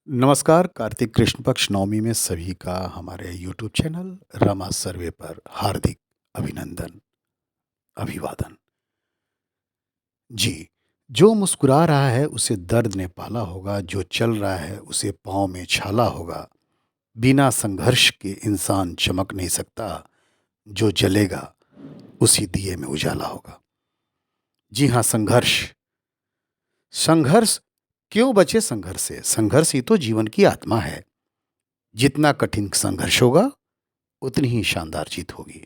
नमस्कार। कार्तिक कृष्ण पक्ष नवमी में सभी का हमारे यूट्यूब चैनल रमा सर्वे पर हार्दिक अभिनंदन, अभिवादन। जी, जो मुस्कुरा रहा है उसे दर्द ने पाला होगा, जो चल रहा है उसे पाँव में छाला होगा। बिना संघर्ष के इंसान चमक नहीं सकता, जो जलेगा उसी दिए में उजाला होगा। जी हाँ, संघर्ष। संघर्ष क्यों बचे संघर्ष से? संघर्ष ही तो जीवन की आत्मा है। जितना कठिन संघर्ष होगा उतनी ही शानदार जीत होगी।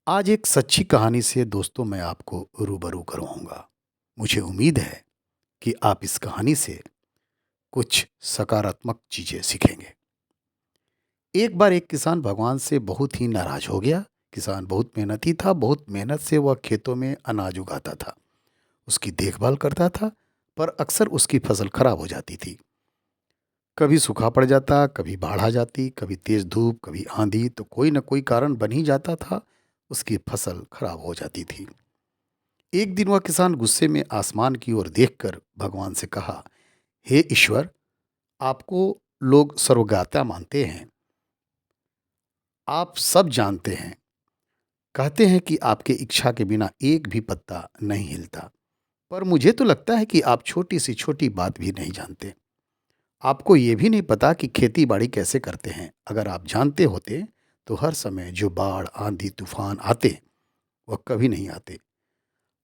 आज एक सच्ची कहानी से दोस्तों मैं आपको रूबरू करवाऊंगा। मुझे उम्मीद है कि आप इस कहानी से कुछ सकारात्मक चीजें सीखेंगे। एक बार एक किसान भगवान से बहुत ही नाराज हो गया। किसान बहुत मेहनती था, बहुत मेहनत से वह खेतों में अनाज उगाता था, उसकी देखभाल करता था, पर अक्सर उसकी फसल खराब हो जाती थी। कभी सूखा पड़ जाता, कभी बाढ़ आ जाती, कभी तेज धूप, कभी आंधी, तो कोई न कोई कारण बन ही जाता था, उसकी फसल खराब हो जाती थी। एक दिन वह किसान गुस्से में आसमान की ओर देखकर भगवान से कहा, हे ईश्वर, आपको लोग सर्वज्ञाता मानते हैं, आप सब जानते हैं, कहते हैं कि आपके इच्छा के बिना एक भी पत्ता नहीं हिलता, पर मुझे तो लगता है कि आप छोटी सी छोटी बात भी नहीं जानते। आपको ये भी नहीं पता कि खेती बाड़ी कैसे करते हैं। अगर आप जानते होते तो हर समय जो बाढ़ आंधी तूफान आते वह कभी नहीं आते।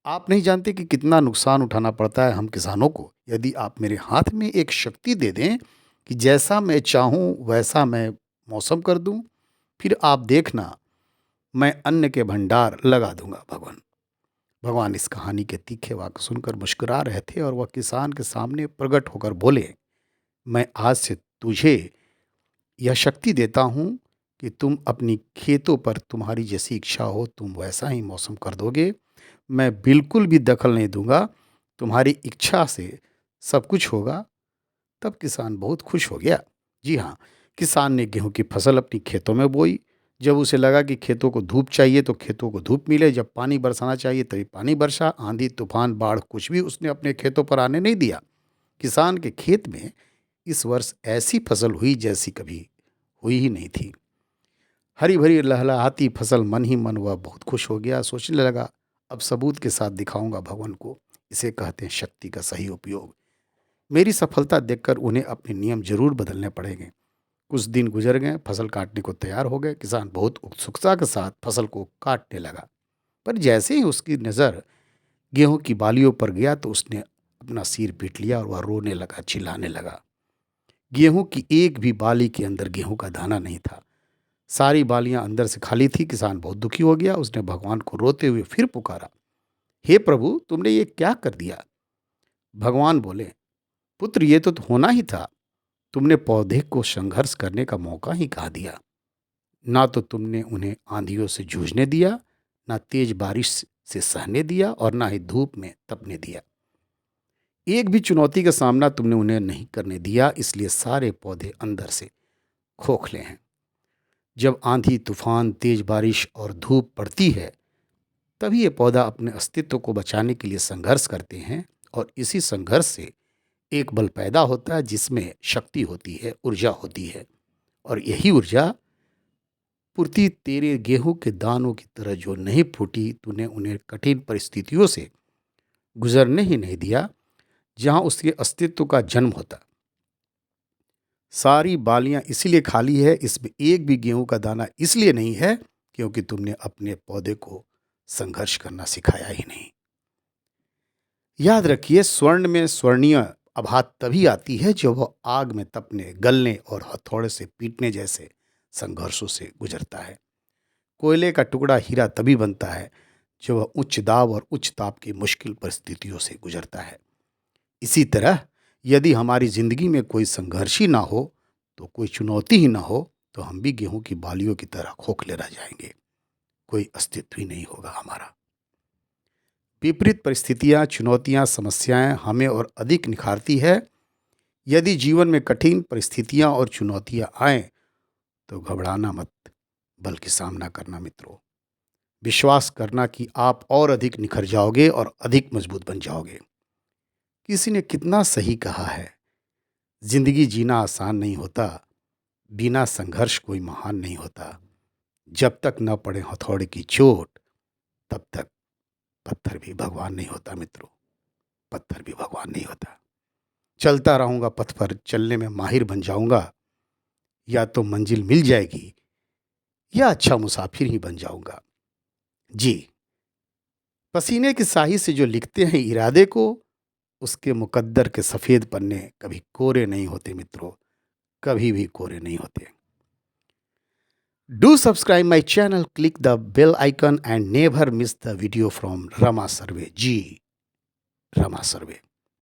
आप नहीं जानते कि कितना नुकसान उठाना पड़ता है हम किसानों को। यदि आप मेरे हाथ में एक शक्ति दे दें कि जैसा मैं चाहूं वैसा मैं मौसम कर दूं, फिर आप देखना, मैं अन्न के भंडार लगा दूंगा। भगवान भगवान इस कहानी के तीखे वाक्य सुनकर मुस्कुरा रहे थे और वह किसान के सामने प्रकट होकर बोले, मैं आज से तुझे यह शक्ति देता हूं कि तुम अपनी खेतों पर तुम्हारी जैसी इच्छा हो तुम वैसा ही मौसम कर दोगे। मैं बिल्कुल भी दखल नहीं दूंगा, तुम्हारी इच्छा से सब कुछ होगा। तब किसान बहुत खुश हो गया। जी हाँ, किसान ने गेहूं की फसल अपनी खेतों में बोई। जब उसे लगा कि खेतों को धूप चाहिए तो खेतों को धूप मिले, जब पानी बरसाना चाहिए तभी पानी बरसा। आंधी तूफान बाढ़ कुछ भी उसने अपने खेतों पर आने नहीं दिया। किसान के खेत में इस वर्ष ऐसी फसल हुई जैसी कभी हुई ही नहीं थी। हरी भरी लहलहाती फसल, मन ही मन वह बहुत खुश हो गया। सोचने लगा, अब सबूत के साथ दिखाऊंगा भगवान को, इसे कहते हैं शक्ति का सही उपयोग। मेरी सफलता देखकर उन्हें अपने नियम जरूर बदलने पड़ेंगे। कुछ दिन गुजर गए, फसल काटने को तैयार हो गए। किसान बहुत उत्सुकता के साथ फसल को काटने लगा, पर जैसे ही उसकी नज़र गेहूं की बालियों पर गया तो उसने अपना सिर पीट लिया और वह रोने लगा, चिल्लाने लगा। गेहूं की एक भी बाली के अंदर गेहूं का दाना नहीं था। सारी बालियां अंदर से खाली थी। किसान बहुत दुखी हो गया। उसने भगवान को रोते हुए फिर पुकारा, हे प्रभु, तुमने ये क्या कर दिया? भगवान बोले, पुत्र, ये तो होना ही था। तुमने पौधे को संघर्ष करने का मौका ही कहाँ दिया। ना तो तुमने उन्हें आंधियों से जूझने दिया, ना तेज बारिश से सहने दिया, और ना ही धूप में तपने दिया। एक भी चुनौती का सामना तुमने उन्हें नहीं करने दिया, इसलिए सारे पौधे अंदर से खोखले हैं। जब आंधी तूफान, तेज बारिश और धूप पड़ती है, तभी ये पौधा अपने अस्तित्व को बचाने के लिए संघर्ष करते हैं, और इसी संघर्ष से एक बल पैदा होता है जिसमें शक्ति होती है, ऊर्जा होती है। और यही ऊर्जा पूर्ति तेरे गेहूं के दानों की तरह जो नहीं फूटी, तूने उन्हें कठिन परिस्थितियों से गुजरने ही नहीं दिया जहां उसके अस्तित्व का जन्म होता। सारी बालियां इसीलिए खाली है, इसमें एक भी गेहूं का दाना इसलिए नहीं है क्योंकि तुमने अपने पौधे को संघर्ष करना सिखाया ही नहीं। याद रखिए, स्वर्ण में स्वर्णीय आभा तभी आती है जब वह आग में तपने, गलने और हथौड़े से पीटने जैसे संघर्षों से गुजरता है। कोयले का टुकड़ा हीरा तभी बनता है जब वह उच्च दाब और उच्च ताप की मुश्किल परिस्थितियों से गुजरता है। इसी तरह यदि हमारी जिंदगी में कोई संघर्ष ही ना हो, तो कोई चुनौती ही ना हो, तो हम भी गेहूं की बालियों की तरह खोखले रह जाएंगे। कोई अस्तित्व ही नहीं होगा हमारा। विपरीत परिस्थितियां, चुनौतियां, समस्याएं हमें और अधिक निखारती है। यदि जीवन में कठिन परिस्थितियां और चुनौतियां आए तो घबराना मत, बल्कि सामना करना मित्रों। विश्वास करना कि आप और अधिक निखर जाओगे और अधिक मजबूत बन जाओगे। किसी ने कितना सही कहा है, जिंदगी जीना आसान नहीं होता, बिना संघर्ष कोई महान नहीं होता। जब तक न पड़े हथौड़े की चोट, तब तक पत्थर भी भगवान नहीं होता मित्रों, पत्थर भी भगवान नहीं होता। चलता रहूंगा पथ पर, चलने में माहिर बन जाऊंगा, या तो मंजिल मिल जाएगी या अच्छा मुसाफिर ही बन जाऊंगा। जी, पसीने की स्याही से जो लिखते हैं इरादे को, उसके मुकद्दर के सफेद पन्ने कभी कोरे नहीं होते मित्रों, कभी भी कोरे नहीं होते। Do subscribe my channel, click the bell icon and never miss the video from Rama Sarve. जी, रमा सर्वे।